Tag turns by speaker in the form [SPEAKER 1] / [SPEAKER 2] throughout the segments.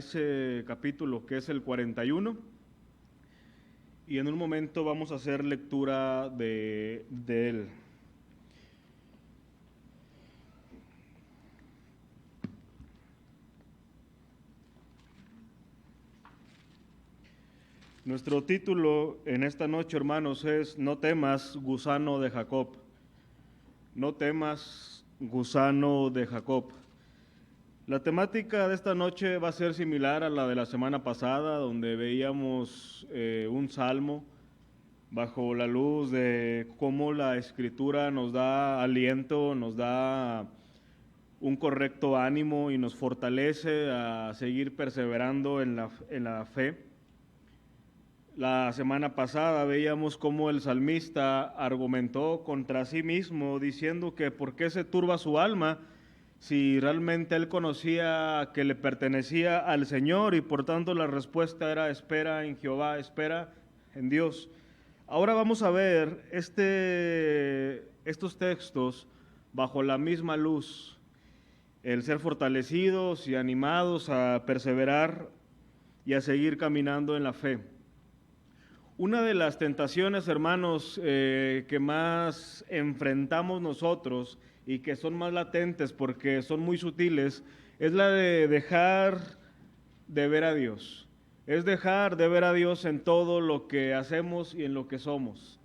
[SPEAKER 1] ese capítulo que es el 41 y en un momento vamos a hacer lectura de él. Nuestro título en esta noche, hermanos, es No temas, gusano de Jacob. No temas, gusano de Jacob. La temática de esta noche va a ser similar a la de la semana pasada, donde veíamos un salmo bajo la luz de cómo la Escritura nos da aliento, nos da un correcto ánimo y nos fortalece a seguir perseverando en la fe. La semana pasada veíamos cómo el salmista argumentó contra sí mismo diciendo que por qué se turba su alma si realmente él conocía que le pertenecía al Señor y por tanto la respuesta era espera en Jehová, espera en Dios. Ahora vamos a ver estos textos bajo la misma luz, el ser fortalecidos y animados a perseverar y a seguir caminando en la fe. Una de las tentaciones, hermanos, que más enfrentamos nosotros y que son más latentes porque son muy sutiles, es la de dejar de ver a Dios. Es dejar de ver a Dios en todo lo que hacemos y en lo que somos.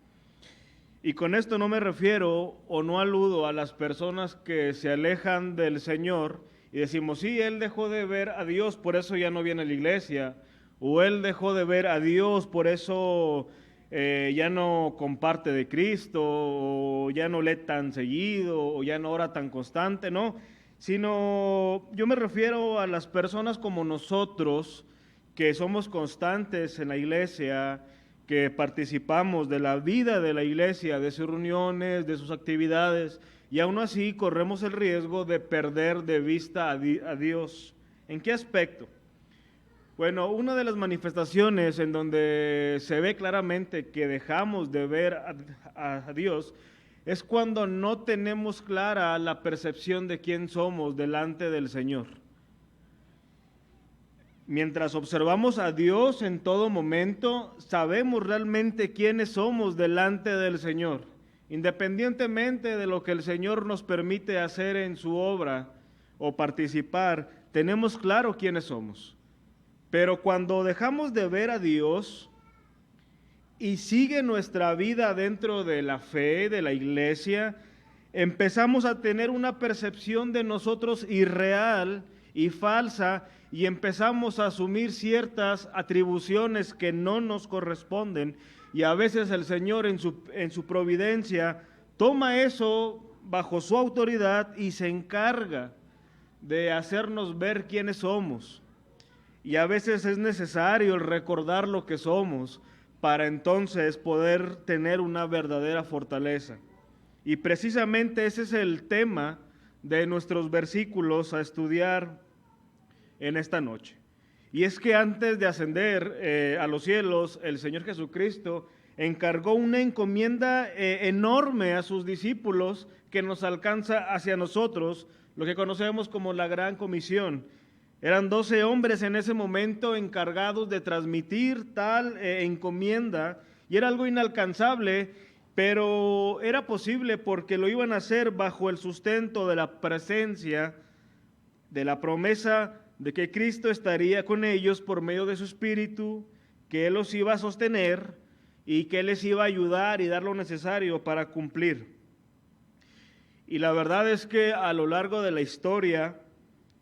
[SPEAKER 1] Y con esto no me refiero o no aludo a las personas que se alejan del Señor y decimos, sí, Él dejó de ver a Dios, por eso ya no viene a la iglesia. O él dejó de ver a Dios, por eso ya no comparte de Cristo, o ya no lee tan seguido, o ya no ora tan constante, no. Sino yo me refiero a las personas como nosotros, que somos constantes en la iglesia, que participamos de la vida de la iglesia, de sus reuniones, de sus actividades, y aún así corremos el riesgo de perder de vista a Dios. ¿En qué aspecto? Bueno, una de las manifestaciones en donde se ve claramente que dejamos de ver a Dios es cuando no tenemos clara la percepción de quién somos delante del Señor. Mientras observamos a Dios en todo momento, sabemos realmente quiénes somos delante del Señor, independientemente de lo que el Señor nos permite hacer en su obra o participar, tenemos claro quiénes somos. Pero cuando dejamos de ver a Dios y sigue nuestra vida dentro de la fe, de la iglesia, empezamos a tener una percepción de nosotros irreal y falsa y empezamos a asumir ciertas atribuciones que no nos corresponden y a veces el Señor en su providencia toma eso bajo su autoridad y se encarga de hacernos ver quiénes somos. Y a veces es necesario recordar lo que somos para entonces poder tener una verdadera fortaleza. Y precisamente ese es el tema de nuestros versículos a estudiar en esta noche. Y es que antes de ascender a los cielos, el Señor Jesucristo encargó una encomienda enorme a sus discípulos que nos alcanza hacia nosotros, lo que conocemos como la Gran Comisión. Eran 12 hombres en ese momento encargados de transmitir tal encomienda y era algo inalcanzable, pero era posible porque lo iban a hacer bajo el sustento de la presencia, de la promesa de que Cristo estaría con ellos por medio de su Espíritu, que Él los iba a sostener y que Él les iba a ayudar y dar lo necesario para cumplir. Y la verdad es que a lo largo de la historia,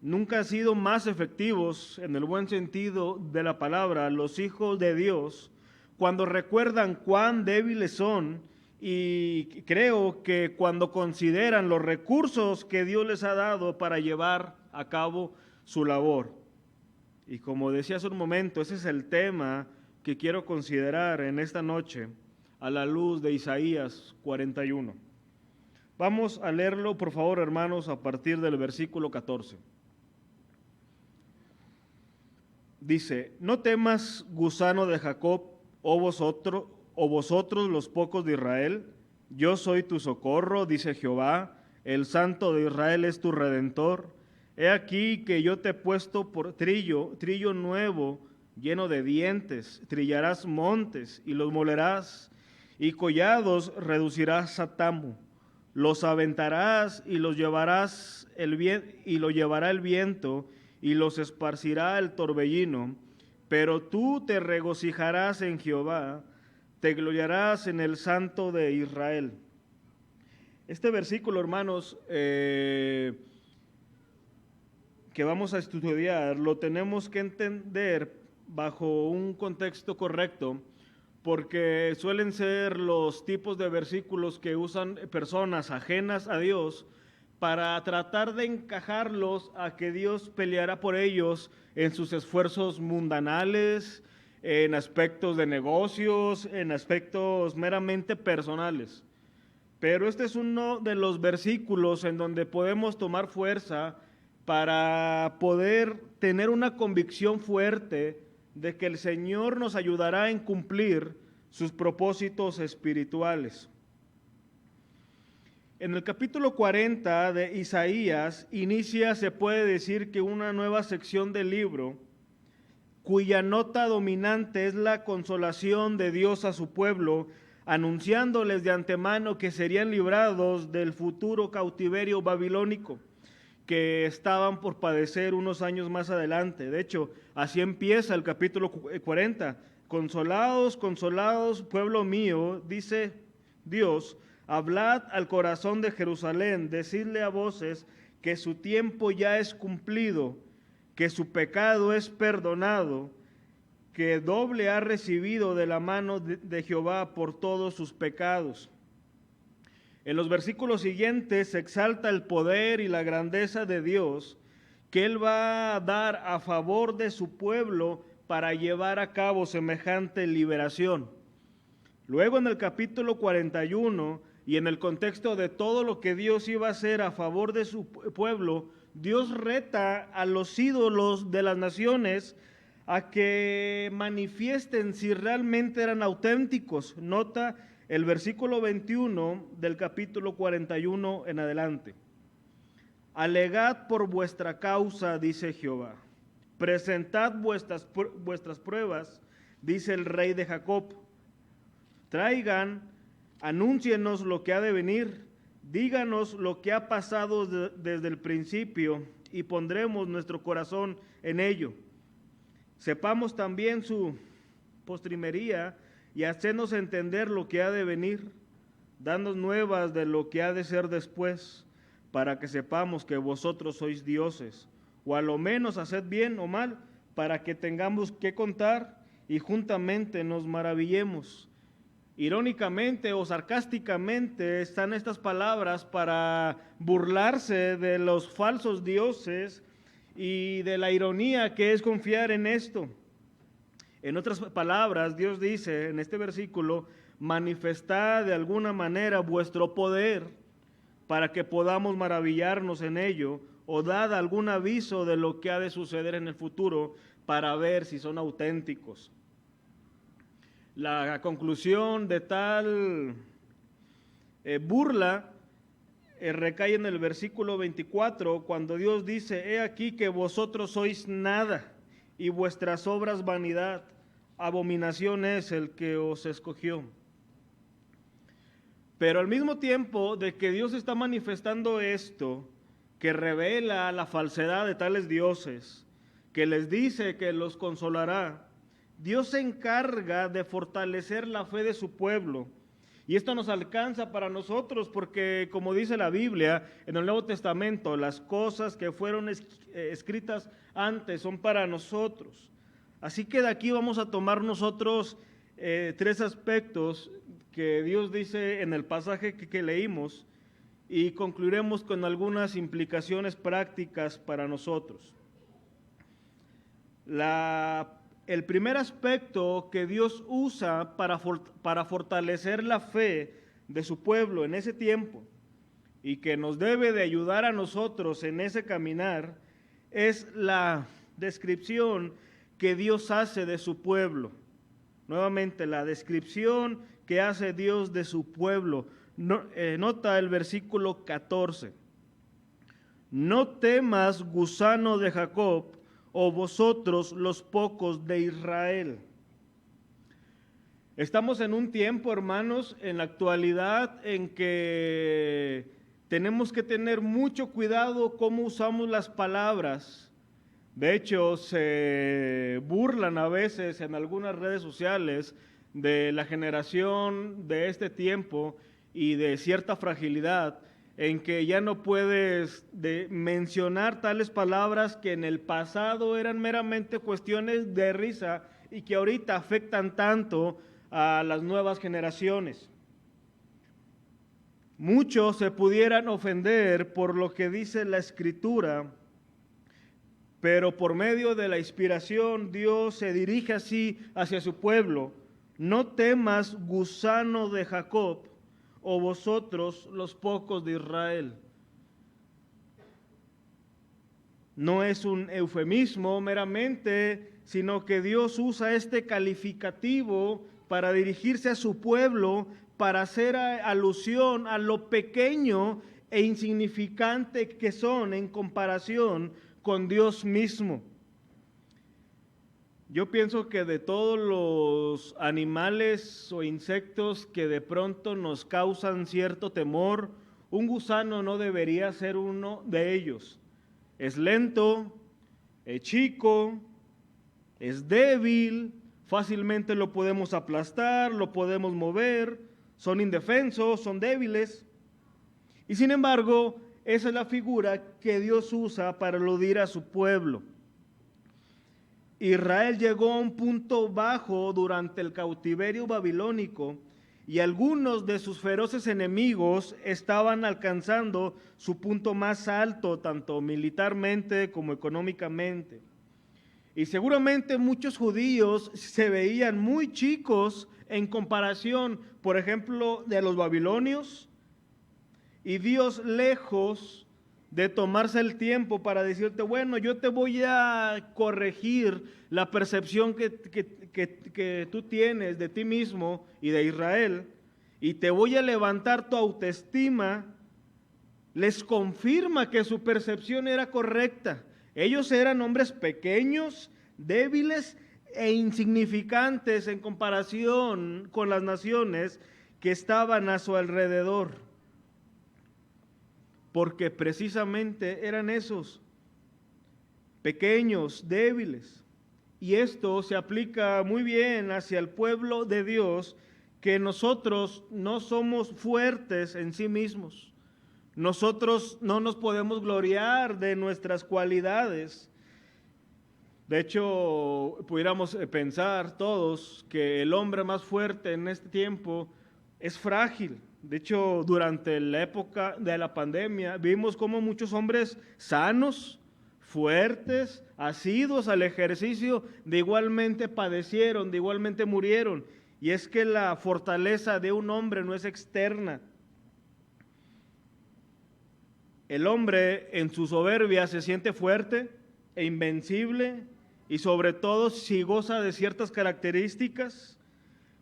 [SPEAKER 1] nunca han sido más efectivos, en el buen sentido de la palabra, los hijos de Dios, cuando recuerdan cuán débiles son y creo que cuando consideran los recursos que Dios les ha dado para llevar a cabo su labor. Y como decía hace un momento, ese es el tema que quiero considerar en esta noche a la luz de Isaías 41. Vamos a leerlo, por favor, hermanos, a partir del versículo 14. Dice, no temas, gusano de Jacob, o vosotros los pocos de Israel, yo soy tu socorro, dice Jehová, el Santo de Israel es tu Redentor, He aquí que yo te he puesto por trillo nuevo, lleno de dientes. Trillarás montes y los molerás, y collados reducirás a tamo. Los aventarás y los llevarás y lo llevará el viento, y los esparcirá el torbellino. Pero tú te regocijarás en Jehová, te gloriarás en el Santo de Israel. Este versículo, hermanos, que vamos a estudiar, lo tenemos que entender bajo un contexto correcto, porque suelen ser los tipos de versículos que usan personas ajenas a Dios para tratar de encajarlos a que Dios peleara por ellos en sus esfuerzos mundanales, en aspectos de negocios, en aspectos meramente personales. Pero este es uno de los versículos en donde podemos tomar fuerza para poder tener una convicción fuerte de que el Señor nos ayudará en cumplir sus propósitos espirituales. En el capítulo 40 de Isaías inicia, se puede decir, que una nueva sección del libro, cuya nota dominante es la consolación de Dios a su pueblo, anunciándoles de antemano que serían librados del futuro cautiverio babilónico que estaban por padecer unos años más adelante. De hecho, así empieza el capítulo 40. Consolados, consolados, pueblo mío, dice Dios, hablad al corazón de Jerusalén, decidle a voces que su tiempo ya es cumplido, que su pecado es perdonado, que doble ha recibido de la mano de Jehová por todos sus pecados. En los versículos siguientes se exalta el poder y la grandeza de Dios que Él va a dar a favor de su pueblo para llevar a cabo semejante liberación. Luego en el capítulo 41 y en el contexto de todo lo que Dios iba a hacer a favor de su pueblo, Dios reta a los ídolos de las naciones a que manifiesten si realmente eran auténticos. Nota el versículo 21 del capítulo 41 en adelante. Alegad por vuestra causa, dice Jehová. Presentad vuestras pruebas, dice el Rey de Jacob. Traigan, anúncienos lo que ha de venir, díganos lo que ha pasado desde el principio y pondremos nuestro corazón en ello. Sepamos también su postrimería y hacednos entender lo que ha de venir, danos nuevas de lo que ha de ser después, para que sepamos que vosotros sois dioses, o a lo menos haced bien o mal, para que tengamos que contar y juntamente nos maravillemos. Irónicamente o sarcásticamente están estas palabras para burlarse de los falsos dioses y de la ironía que es confiar en esto. En otras palabras, Dios dice en este versículo, manifestad de alguna manera vuestro poder para que podamos maravillarnos en ello, o dad algún aviso de lo que ha de suceder en el futuro para ver si son auténticos. La conclusión de tal burla recae en el versículo 24, cuando Dios dice, he aquí que vosotros sois nada, y vuestras obras vanidad, abominación es el que os escogió. Pero al mismo tiempo de que Dios está manifestando esto, que revela la falsedad de tales dioses, que les dice que los consolará, Dios se encarga de fortalecer la fe de su pueblo. Y esto nos alcanza para nosotros porque, como dice la Biblia en el Nuevo Testamento, las cosas que fueron escritas antes son para nosotros. Así que de aquí vamos a tomar nosotros tres aspectos que Dios dice en el pasaje que leímos y concluiremos con algunas implicaciones prácticas para nosotros. El primer aspecto que Dios usa para fortalecer la fe de su pueblo en ese tiempo y que nos debe de ayudar a nosotros en ese caminar es la descripción que Dios hace de su pueblo. Nuevamente, la descripción que hace Dios de su pueblo. Nota el versículo 14. no temas, gusano de Jacob, o vosotros los pocos de Israel. Estamos en un tiempo, hermanos, en la actualidad en que tenemos que tener mucho cuidado cómo usamos las palabras. De hecho, se burlan a veces en algunas redes sociales de la generación de este tiempo y de cierta fragilidad, en que ya no puedes mencionar tales palabras que en el pasado eran meramente cuestiones de risa y que ahorita afectan tanto a las nuevas generaciones. Muchos se pudieran ofender por lo que dice la Escritura, pero por medio de la inspiración Dios se dirige así hacia su pueblo: no temas, gusano de Jacob, o vosotros los pocos de Israel. No es un eufemismo meramente, sino que Dios usa este calificativo para dirigirse a su pueblo, para hacer alusión a lo pequeño e insignificante que son en comparación con Dios mismo. Yo pienso que de todos los animales o insectos que de pronto nos causan cierto temor, un gusano no debería ser uno de ellos. Es lento, es chico, es débil, fácilmente lo podemos aplastar, lo podemos mover, son indefensos, son débiles. Y sin embargo, esa es la figura que Dios usa para aludir a su pueblo. Israel llegó a un punto bajo durante el cautiverio babilónico y algunos de sus feroces enemigos estaban alcanzando su punto más alto, tanto militarmente como económicamente. Y seguramente muchos judíos se veían muy chicos en comparación, por ejemplo, de los babilonios, y Dios, lejos de tomarse el tiempo para decirte, bueno, yo te voy a corregir la percepción que tú tienes de ti mismo y de Israel, y te voy a levantar tu autoestima, les confirma que su percepción era correcta. Ellos eran hombres pequeños, débiles e insignificantes en comparación con las naciones que estaban a su alrededor, porque precisamente eran esos, pequeños, débiles. Y esto se aplica muy bien hacia el pueblo de Dios, que nosotros no somos fuertes en sí mismos. Nosotros no nos podemos gloriar de nuestras cualidades. De hecho, pudiéramos pensar todos que el hombre más fuerte en este tiempo es frágil. De hecho, durante la época de la pandemia, vimos cómo muchos hombres sanos, fuertes, asiduos al ejercicio, de igualmente padecieron, de igualmente murieron. Y es que la fortaleza de un hombre no es externa. El hombre en su soberbia se siente fuerte e invencible, y sobre todo si goza de ciertas características,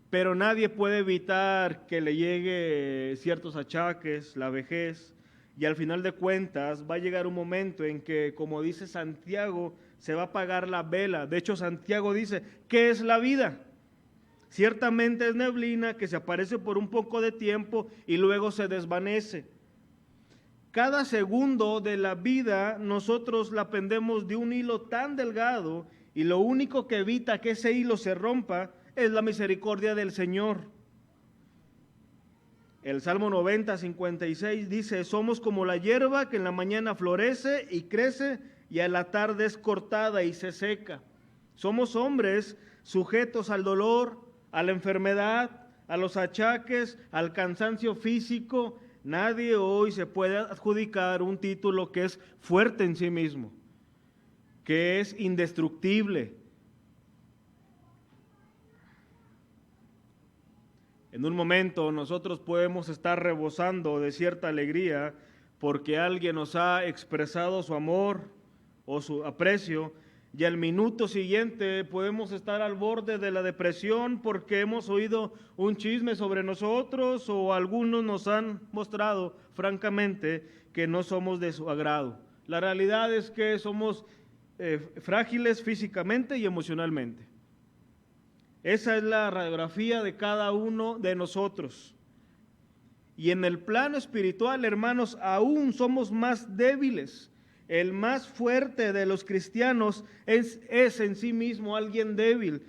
[SPEAKER 1] pero nadie puede evitar que le llegue ciertos achaques, la vejez, y al final de cuentas va a llegar un momento en que, como dice Santiago, se va a apagar la vela. De hecho, Santiago dice, ¿qué es la vida? Ciertamente es neblina que se aparece por un poco de tiempo y luego se desvanece. Cada segundo de la vida nosotros la pendemos de un hilo tan delgado, y lo único que evita que ese hilo se rompa es la misericordia del Señor. El Salmo 90, 56 dice, somos como la hierba que en la mañana florece y crece y a la tarde es cortada y se seca. Somos hombres sujetos al dolor, a la enfermedad, a los achaques, al cansancio físico. Nadie hoy se puede adjudicar un título que es fuerte en sí mismo, que es indestructible. En un momento nosotros podemos estar rebosando de cierta alegría porque alguien nos ha expresado su amor o su aprecio, y al minuto siguiente podemos estar al borde de la depresión porque hemos oído un chisme sobre nosotros o algunos nos han mostrado francamente que no somos de su agrado. La realidad es que somos frágiles físicamente y emocionalmente. Esa es la radiografía de cada uno de nosotros. Y en el plano espiritual, hermanos, aún somos más débiles. El más fuerte de los cristianos es en sí mismo alguien débil.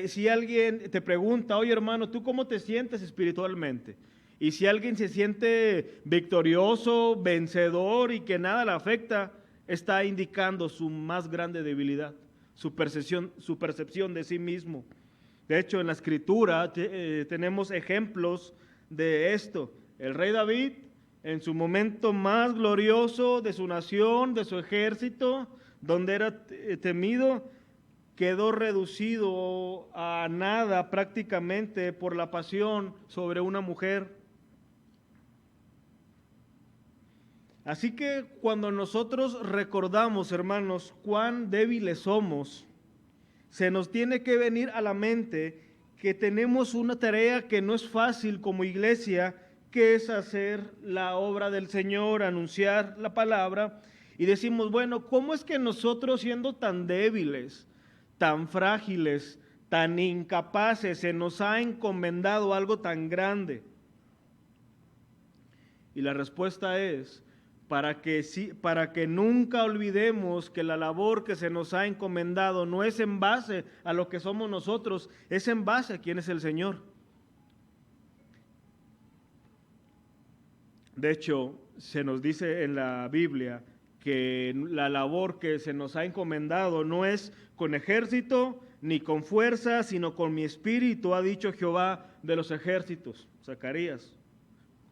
[SPEAKER 1] Si alguien te pregunta, oye hermano, ¿tú cómo te sientes espiritualmente? Y si alguien se siente victorioso, vencedor y que nada le afecta, está indicando su más grande debilidad, su percepción de sí mismo. De hecho, en la Escritura tenemos ejemplos de esto. El rey David, en su momento más glorioso de su nación, de su ejército, donde era temido, quedó reducido a nada prácticamente por la pasión sobre una mujer. Así que cuando nosotros recordamos, hermanos, cuán débiles somos, se nos tiene que venir a la mente que tenemos una tarea que no es fácil como iglesia, que es hacer la obra del Señor, anunciar la palabra, y decimos, bueno, ¿cómo es que nosotros, siendo tan débiles, tan frágiles, tan incapaces, se nos ha encomendado algo tan grande? Y la respuesta es, para que nunca olvidemos que la labor que se nos ha encomendado no es en base a lo que somos nosotros, es en base a quién es el Señor. De hecho, se nos dice en la Biblia que la labor que se nos ha encomendado no es con ejército ni con fuerza, sino con mi espíritu, ha dicho Jehová de los ejércitos. Zacarías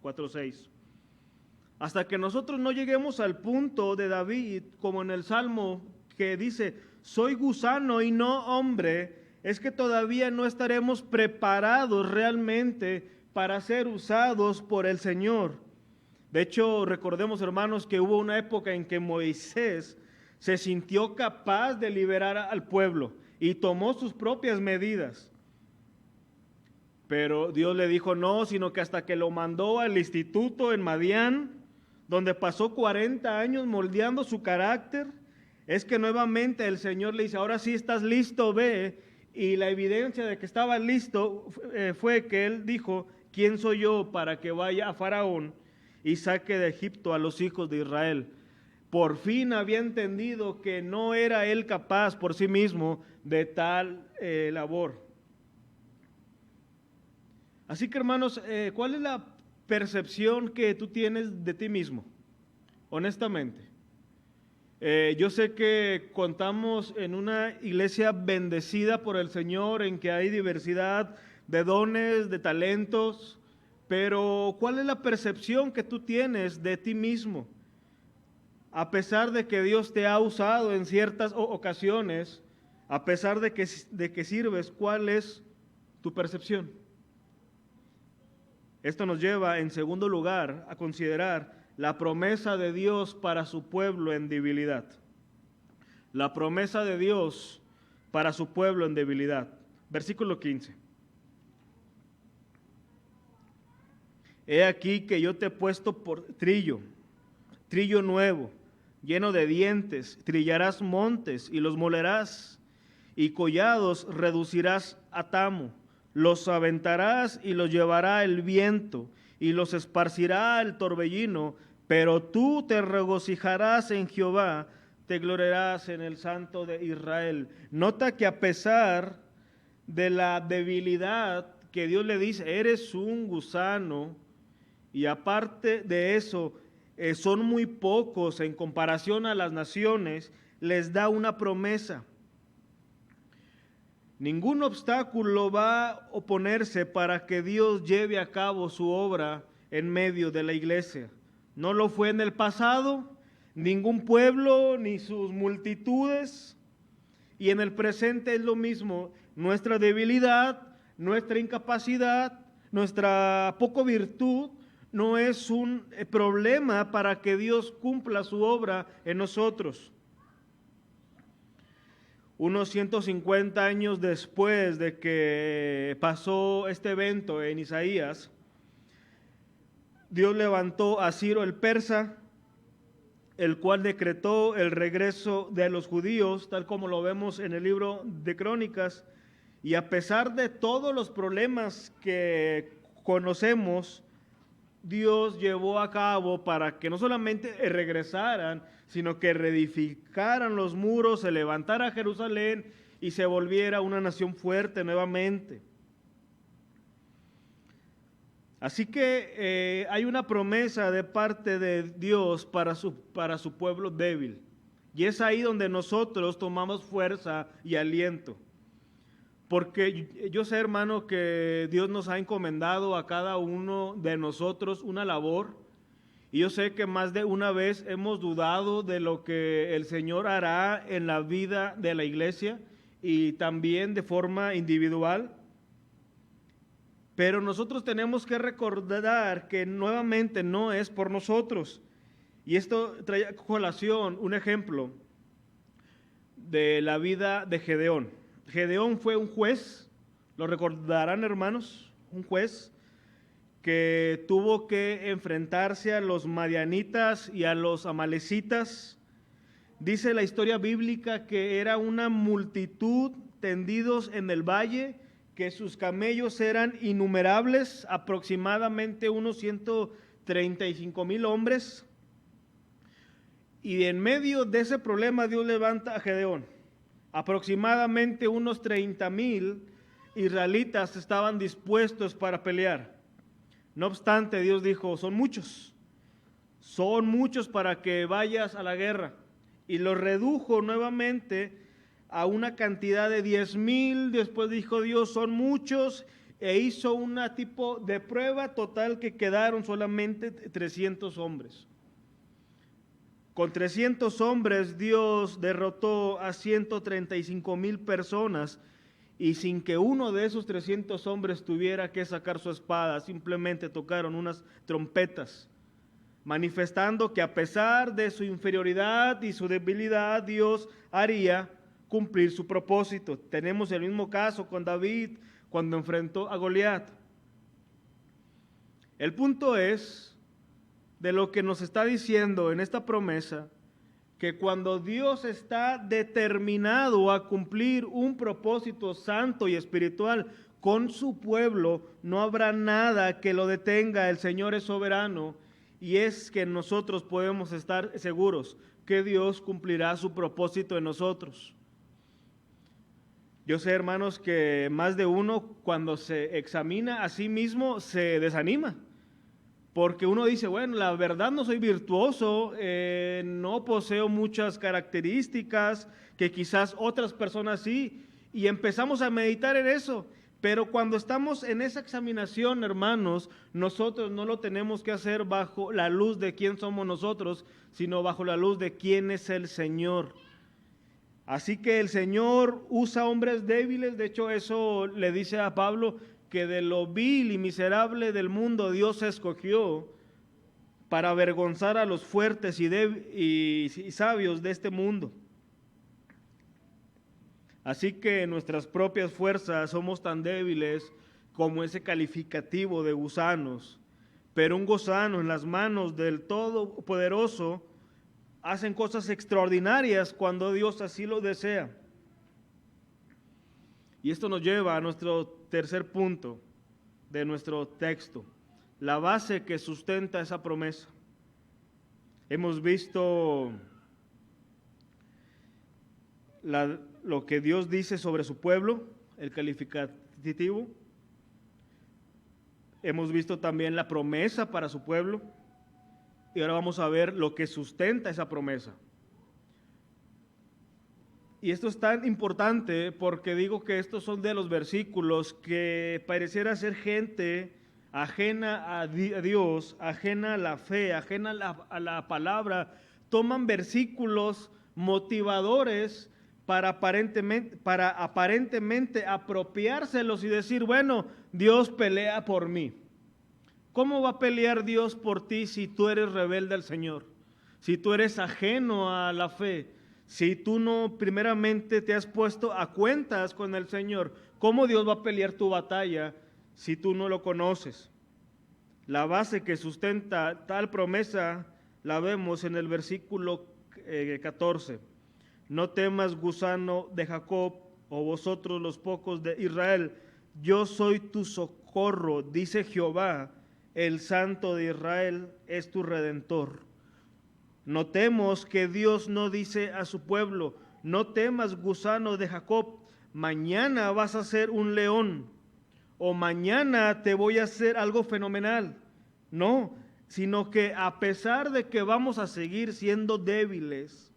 [SPEAKER 1] 4:6. Hasta que nosotros no lleguemos al punto de David, como en el Salmo que dice, soy gusano y no hombre, es que todavía no estaremos preparados realmente para ser usados por el Señor. De hecho, recordemos, hermanos, que hubo una época en que Moisés se sintió capaz de liberar al pueblo y tomó sus propias medidas. Pero Dios le dijo no, sino que hasta que lo mandó al instituto en Madián, donde pasó 40 años moldeando su carácter, es que nuevamente el Señor le dice, ahora sí estás listo, ve. Y la evidencia de que estaba listo fue que él dijo, ¿quién soy yo para que vaya a Faraón y saque de Egipto a los hijos de Israel? Por fin había entendido que no era él capaz por sí mismo de tal labor. Así que, hermanos, ¿cuál es la percepción que tú tienes de ti mismo? Honestamente. Yo sé que contamos en una iglesia bendecida por el Señor, en que hay diversidad de dones, de talentos, pero ¿cuál es la percepción que tú tienes de ti mismo? A pesar de que Dios te ha usado en ciertas ocasiones, a pesar de que sirves, ¿cuál es tu percepción? Esto nos lleva, en segundo lugar, a considerar la promesa de Dios para su pueblo en debilidad. La promesa de Dios para su pueblo en debilidad. Versículo 15. He aquí que yo te he puesto por trillo nuevo, lleno de dientes, trillarás montes y los molerás, y collados reducirás a tamo, los aventarás y los llevará el viento, y los esparcirá el torbellino, pero tú te regocijarás en Jehová, te gloriarás en el Santo de Israel. Nota que a pesar de la debilidad que Dios le dice, eres un gusano, y aparte de eso, son muy pocos en comparación a las naciones, les da una promesa. Ningún obstáculo va a oponerse para que Dios lleve a cabo su obra en medio de la iglesia. No lo fue en el pasado, ningún pueblo ni sus multitudes, y en el presente es lo mismo. Nuestra debilidad, nuestra incapacidad, nuestra poca virtud no es un problema para que Dios cumpla su obra en nosotros. Unos 150 años después de que pasó este evento en Isaías, Dios levantó a Ciro el persa el cual decretó el regreso de los judíos, tal como lo vemos en el libro de Crónicas. Y a pesar de todos los problemas que conocemos, Dios llevó a cabo para que no solamente regresaran, sino que reedificaran los muros, se levantara Jerusalén y se volviera una nación fuerte nuevamente. Así que hay una promesa de parte de Dios para su pueblo débil. Y es ahí donde nosotros tomamos fuerza y aliento. Porque yo sé, hermano, que Dios nos ha encomendado a cada uno de nosotros una labor. Y yo sé que más de una vez hemos dudado de lo que el Señor hará en la vida de la iglesia y también de forma individual. Pero nosotros tenemos que recordar que nuevamente no es por nosotros. Y esto trae a colación un ejemplo de la vida de Gedeón. Gedeón fue un juez, lo recordarán, hermanos, un juez que tuvo que enfrentarse a los madianitas y a los amalecitas. Dice la historia bíblica que era una multitud tendidos en el valle, que sus camellos eran innumerables, aproximadamente unos 135,000 hombres. Y en medio de ese problema Dios levanta a Gedeón. Aproximadamente unos 30,000 israelitas estaban dispuestos para pelear. No obstante, Dios dijo, son muchos para que vayas a la guerra. Y los redujo nuevamente a una cantidad de 10,000. Después dijo Dios, son muchos, e hizo una tipo de prueba total que quedaron solamente 300 hombres. Con 300 hombres Dios derrotó a 135,000 personas, y sin que uno de esos 300 hombres tuviera que sacar su espada, simplemente tocaron unas trompetas, manifestando que a pesar de su inferioridad y su debilidad, Dios haría cumplir su propósito. Tenemos el mismo caso con David cuando enfrentó a Goliat. El punto es de lo que nos está diciendo en esta promesa, que cuando Dios está determinado a cumplir un propósito santo y espiritual con su pueblo, no habrá nada que lo detenga. El Señor es soberano, y es que nosotros podemos estar seguros que Dios cumplirá su propósito en nosotros. Yo sé, hermanos, que más de uno cuando se examina a sí mismo se desanima. Porque uno dice, bueno, la verdad no soy virtuoso, no poseo muchas características que quizás otras personas sí, y empezamos a meditar en eso. Pero cuando estamos en esa examinación, hermanos, nosotros no lo tenemos que hacer bajo la luz de quién somos nosotros, sino bajo la luz de quién es el Señor. Así que el Señor usa hombres débiles. De hecho, eso le dice a Pablo, que de lo vil y miserable del mundo Dios escogió para avergonzar a los fuertes y sabios de este mundo. Así que nuestras propias fuerzas somos tan débiles como ese calificativo de gusanos, pero un gusano en las manos del Todopoderoso hacen cosas extraordinarias cuando Dios así lo desea. Y esto nos lleva a nuestro tercer punto de nuestro texto, la base que sustenta esa promesa. Hemos visto lo que Dios dice sobre su pueblo, el calificativo. Hemos visto también la promesa para su pueblo, y ahora vamos a ver lo que sustenta esa promesa. Y esto es tan importante porque digo que estos son de los versículos que pareciera ser gente ajena a Dios, ajena a la fe, ajena a la palabra, toman versículos motivadores para aparentemente apropiárselos y decir, bueno, Dios pelea por mí. ¿Cómo va a pelear Dios por ti si tú eres rebelde al Señor? Si tú eres ajeno a la fe, si tú no primeramente te has puesto a cuentas con el Señor, ¿cómo Dios va a pelear tu batalla si tú no lo conoces? La base que sustenta tal promesa la vemos en el versículo 14. No temas, gusano de Jacob, o vosotros los pocos de Israel, yo soy tu socorro, dice Jehová, el Santo de Israel es tu Redentor. Notemos que Dios no dice a su pueblo, no temas, gusano de Jacob, mañana vas a ser un león, o mañana te voy a hacer algo fenomenal. No, sino que a pesar de que vamos a seguir siendo débiles,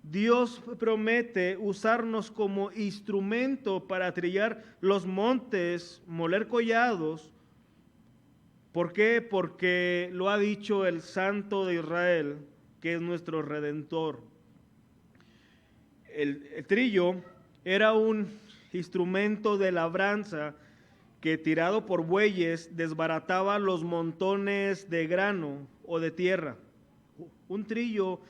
[SPEAKER 1] Dios promete usarnos como instrumento para trillar los montes, moler collados. ¿Por qué? Porque lo ha dicho el Santo de Israel, que es nuestro Redentor. El trillo era un instrumento de labranza que, tirado por bueyes, desbarataba los montones de grano o de tierra. Un trillo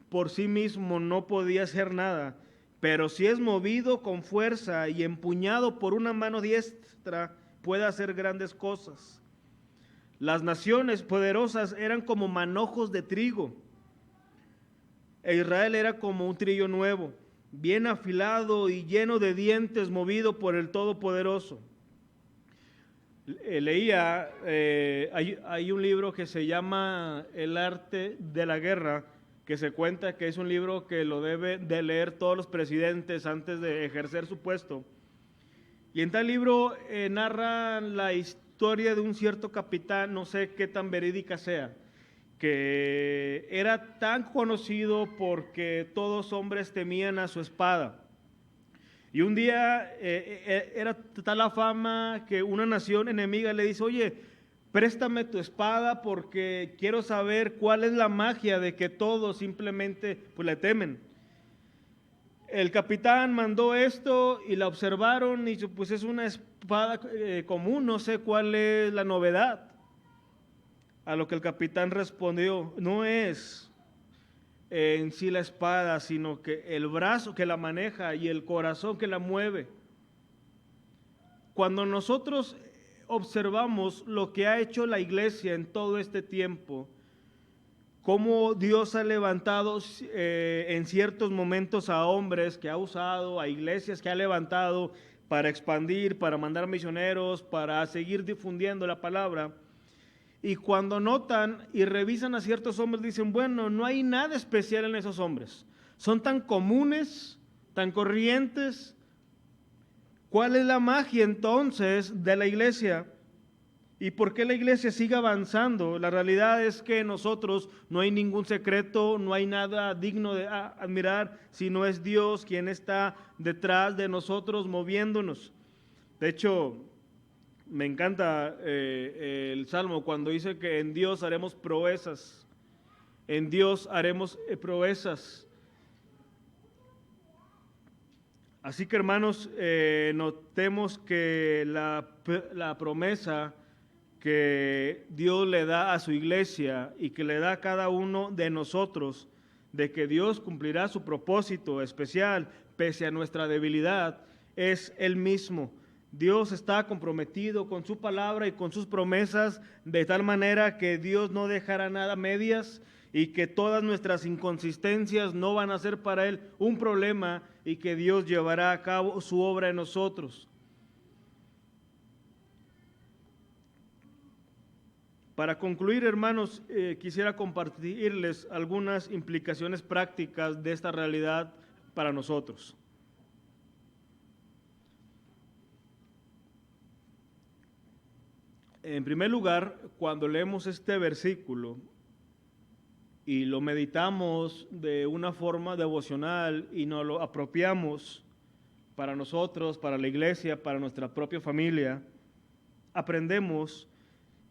[SPEAKER 1] por sí mismo no podía hacer nada, pero si es movido con fuerza y empuñado por una mano diestra, puede hacer grandes cosas. Las naciones poderosas eran como manojos de trigo, e Israel era como un trillo nuevo, bien afilado y lleno de dientes, movido por el Todopoderoso. Leía, hay un libro que se llama El arte de la guerra, que se cuenta que es un libro que lo debe de leer todos los presidentes antes de ejercer su puesto. Y en tal libro narra la historia de un cierto capitán, no sé qué tan verídica sea, que era tan conocido porque todos hombres temían a su espada. Y un día era tal la fama que una nación enemiga le dice, oye, préstame tu espada porque quiero saber cuál es la magia de que todos simplemente pues, le temen. El capitán mandó esto y la observaron y pues es una espada común, no sé cuál es la novedad. A lo que el capitán respondió, no es en sí la espada, sino que el brazo que la maneja y el corazón que la mueve. Cuando nosotros observamos lo que ha hecho la iglesia en todo este tiempo, cómo Dios ha levantado en ciertos momentos a hombres que ha usado, a iglesias que ha levantado para expandir, para mandar misioneros, para seguir difundiendo la palabra. Y cuando notan y revisan a ciertos hombres, dicen, bueno, no hay nada especial en esos hombres. Son tan comunes, tan corrientes. ¿Cuál es la magia entonces de la iglesia? ¿Y por qué la iglesia sigue avanzando? La realidad es que nosotros no hay ningún secreto, no hay nada digno de admirar, sino es Dios quien está detrás de nosotros moviéndonos. De hecho, me encanta el Salmo cuando dice que en Dios haremos proezas, en Dios haremos proezas. Así que hermanos, notemos que la promesa que Dios le da a su iglesia y que le da a cada uno de nosotros, de que Dios cumplirá su propósito especial pese a nuestra debilidad, es Él mismo. Dios está comprometido con su palabra y con sus promesas de tal manera que Dios no dejará nada a medias y que todas nuestras inconsistencias no van a ser para Él un problema y que Dios llevará a cabo su obra en nosotros. Para concluir, hermanos, quisiera compartirles algunas implicaciones prácticas de esta realidad para nosotros. En primer lugar, cuando leemos este versículo y lo meditamos de una forma devocional y nos lo apropiamos para nosotros, para la iglesia, para nuestra propia familia, aprendemos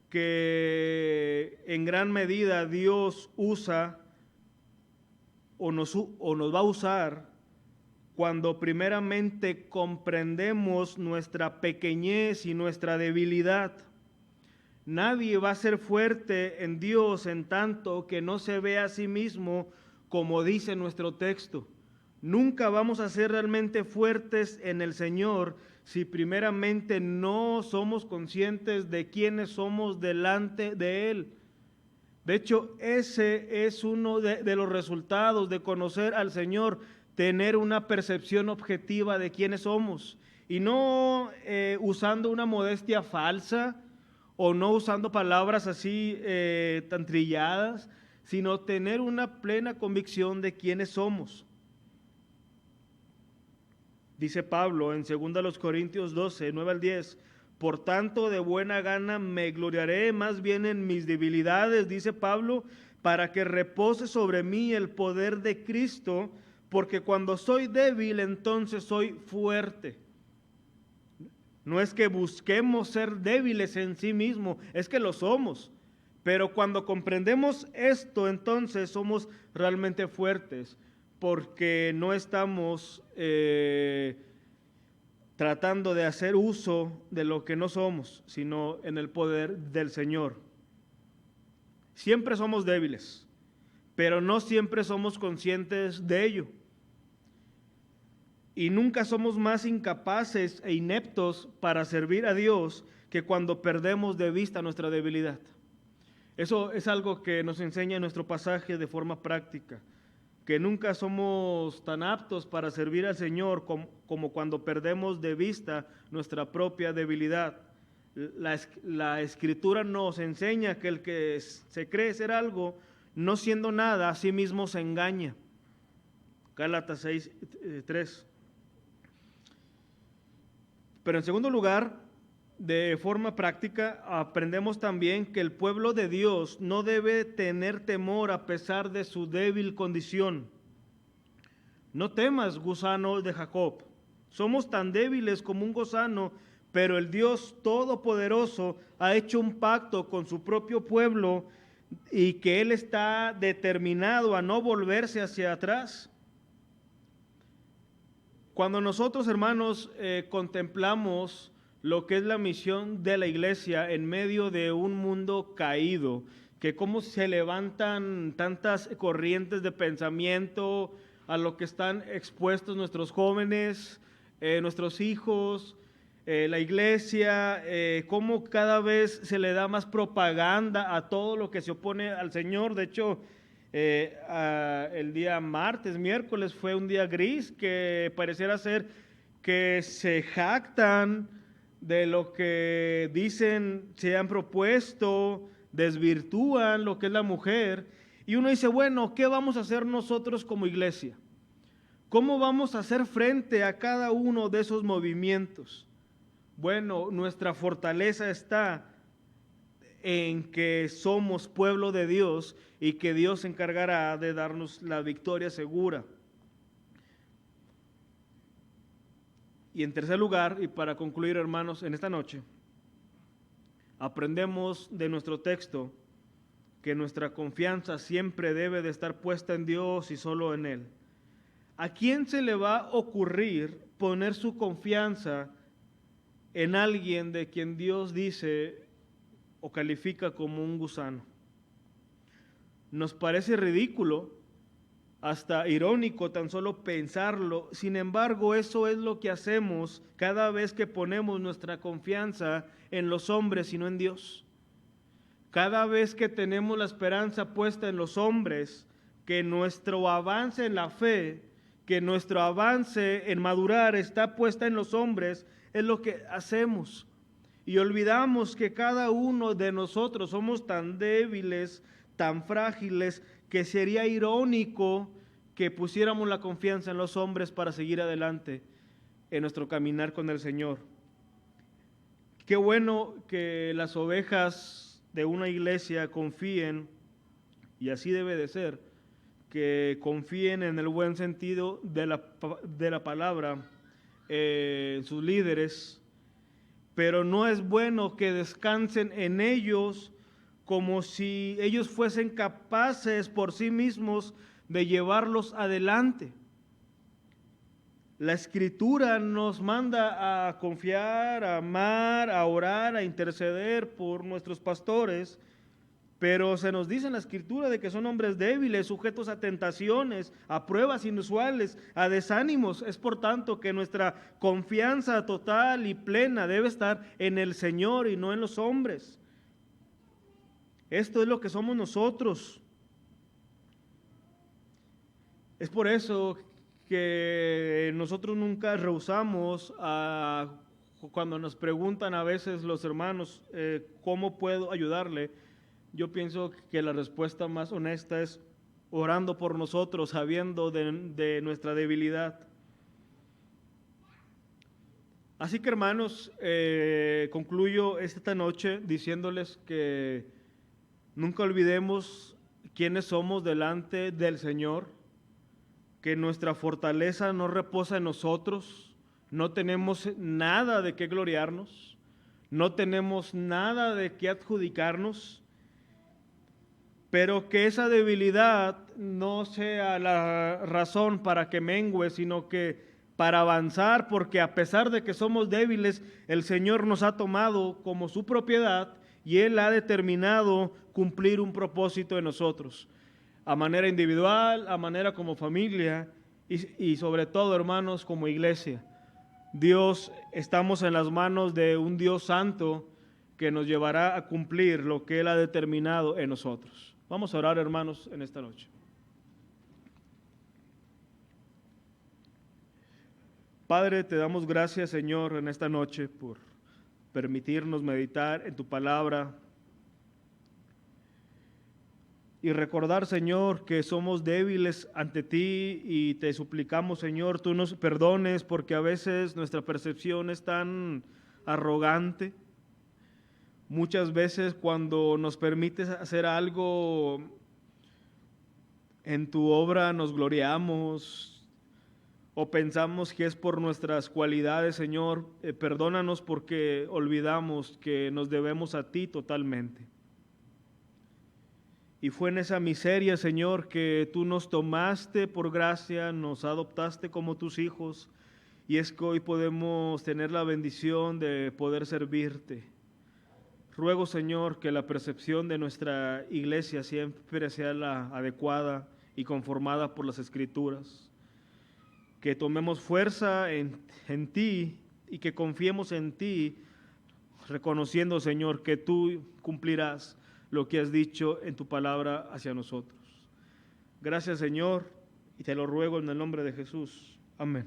[SPEAKER 1] que en gran medida Dios usa o nos va a usar cuando primeramente comprendemos nuestra pequeñez y nuestra debilidad. Nadie va a ser fuerte en Dios en tanto que no se ve a sí mismo como dice nuestro texto. Nunca vamos a ser realmente fuertes en el Señor si primeramente no somos conscientes de quiénes somos delante de Él. De hecho, ese es uno de los resultados de conocer al Señor, tener una percepción objetiva de quiénes somos y no usando una modestia falsa o no usando palabras así tan trilladas, sino tener una plena convicción de quiénes somos. Dice Pablo en 2 Corintios 12, 9 al 10, por tanto de buena gana me gloriaré más bien en mis debilidades, dice Pablo, para que repose sobre mí el poder de Cristo, porque cuando soy débil entonces soy fuerte. No es que busquemos ser débiles en sí mismo, es que lo somos. Pero cuando comprendemos esto, entonces somos realmente fuertes, porque no estamos tratando de hacer uso de lo que no somos, sino en el poder del Señor. Siempre somos débiles, pero no siempre somos conscientes de ello. Y nunca somos más incapaces e ineptos para servir a Dios que cuando perdemos de vista nuestra debilidad. Eso es algo que nos enseña nuestro pasaje de forma práctica, que nunca somos tan aptos para servir al Señor como cuando perdemos de vista nuestra propia debilidad. La Escritura nos enseña que el que se cree ser algo, no siendo nada, a sí mismo se engaña. Gálatas 6, 3. Pero en segundo lugar, de forma práctica, aprendemos también que el pueblo de Dios no debe tener temor a pesar de su débil condición. No temas, gusano de Jacob. Somos tan débiles como un gusano, pero el Dios Todopoderoso ha hecho un pacto con su propio pueblo y que Él está determinado a no volverse hacia atrás. Cuando nosotros, hermanos, contemplamos lo que es la misión de la iglesia en medio de un mundo caído, que cómo se levantan tantas corrientes de pensamiento a lo que están expuestos nuestros jóvenes, nuestros hijos, la iglesia, cómo cada vez se le da más propaganda a todo lo que se opone al Señor. De hecho, el día miércoles fue un día gris que pareciera ser que se jactan de lo que dicen, se han propuesto, desvirtúan lo que es la mujer. Y uno dice, bueno, ¿qué vamos a hacer nosotros como iglesia? ¿Cómo vamos a hacer frente a cada uno de esos movimientos? Bueno, nuestra fortaleza está en que somos pueblo de Dios y que Dios se encargará de darnos la victoria segura. Y en tercer lugar, y para concluir, hermanos, en esta noche, aprendemos de nuestro texto que nuestra confianza siempre debe de estar puesta en Dios y solo en Él. ¿A quién se le va a ocurrir poner su confianza en alguien de quien Dios dice o califica como un gusano? Nos parece ridículo, hasta irónico tan solo pensarlo. Sin embargo, eso es lo que hacemos cada vez que ponemos nuestra confianza en los hombres y no en Dios. Cada vez que tenemos la esperanza puesta en los hombres, que nuestro avance en la fe, que nuestro avance en madurar está puesta en los hombres, es lo que hacemos. Y olvidamos que cada uno de nosotros somos tan débiles, tan frágiles, que sería irónico que pusiéramos la confianza en los hombres para seguir adelante en nuestro caminar con el Señor. Qué bueno que las ovejas de una iglesia confíen, y así debe de ser, que confíen en el buen sentido de la palabra en sus líderes, pero no es bueno que descansen en ellos como si ellos fuesen capaces por sí mismos de llevarlos adelante. La Escritura nos manda a confiar, a amar, a orar, a interceder por nuestros pastores, pero se nos dice en la Escritura de que son hombres débiles, sujetos a tentaciones, a pruebas inusuales, a desánimos. Es por tanto que nuestra confianza total y plena debe estar en el Señor y no en los hombres. Esto es lo que somos nosotros. Es por eso que nosotros nunca rehusamos cuando nos preguntan a veces los hermanos, ¿cómo puedo ayudarle? Yo pienso que la respuesta más honesta es orando por nosotros, sabiendo de nuestra debilidad. Así que hermanos, concluyo esta noche diciéndoles que nunca olvidemos quiénes somos delante del Señor, que nuestra fortaleza no reposa en nosotros, no tenemos nada de qué gloriarnos, no tenemos nada de qué adjudicarnos, pero que esa debilidad no sea la razón para que mengue, sino que para avanzar, porque a pesar de que somos débiles, el Señor nos ha tomado como su propiedad y Él ha determinado cumplir un propósito en nosotros, a manera individual, a manera como familia y sobre todo, hermanos, como iglesia. Dios, estamos en las manos de un Dios santo que nos llevará a cumplir lo que Él ha determinado en nosotros. Vamos a orar, hermanos, en esta noche. Padre, te damos gracias, Señor, en esta noche por permitirnos meditar en tu palabra y recordar, Señor, que somos débiles ante ti y te suplicamos, Señor, tú nos perdones porque a veces nuestra percepción es tan arrogante. Muchas veces cuando nos permites hacer algo en tu obra nos gloriamos o pensamos que es por nuestras cualidades, Señor. Perdónanos porque olvidamos que nos debemos a ti totalmente. Y fue en esa miseria, Señor, que tú nos tomaste por gracia, nos adoptaste como tus hijos, y es que hoy podemos tener la bendición de poder servirte. Ruego, Señor, que la percepción de nuestra iglesia siempre sea la adecuada y conformada por las Escrituras. Que tomemos fuerza en ti y que confiemos en ti, reconociendo, Señor, que tú cumplirás lo que has dicho en tu palabra hacia nosotros. Gracias, Señor, y te lo ruego en el nombre de Jesús. Amén.